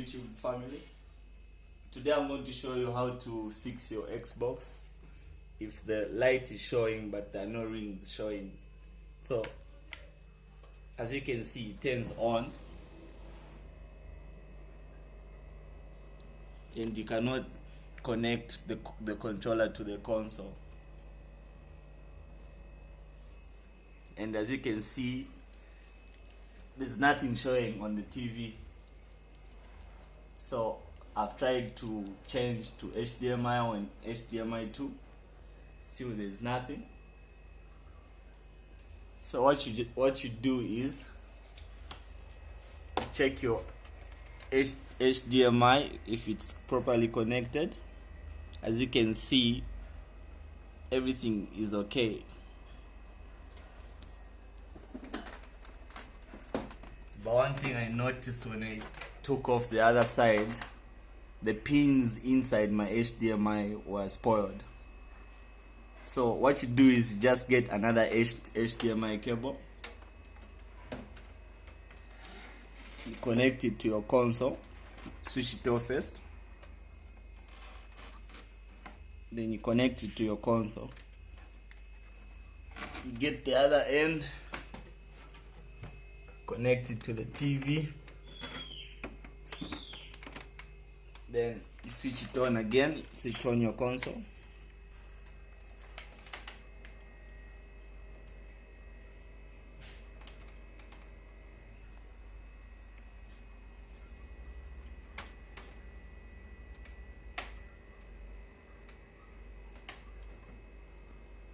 YouTube family. Today I'm going to show you how to fix your Xbox if the light is showing but there are no rings showing. So as you can see, it turns on and you cannot connect the controller to the console. And as you can see, there's nothing showing on the TV. So I've tried to change to HDMI and HDMI 2. Still there's nothing. So what you do is check your HDMI if it's properly connected. As you can see, everything is okay. But one thing I noticed when I took off the other side, the pins inside my HDMI were spoiled. So what you do is just get another HDMI cable, you connect it to your console, switch it off first, then you connect it to your console. You get the other end, connect it to the TV, then you switch it on again, switch on your console.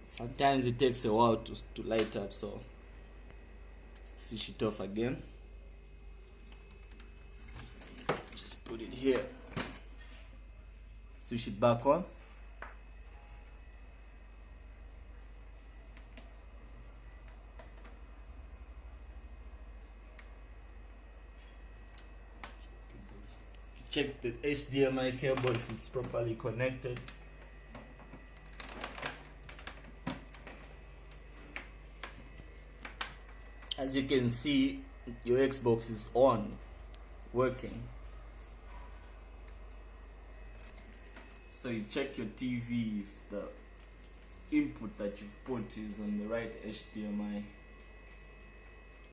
Sometimes it takes a while to light up, so switch it off again. Just put it here. Switch it back on. Check the HDMI cable if it's properly connected. As you can see, your Xbox is on, working. So you check your TV if the input that you've put is on the right HDMI.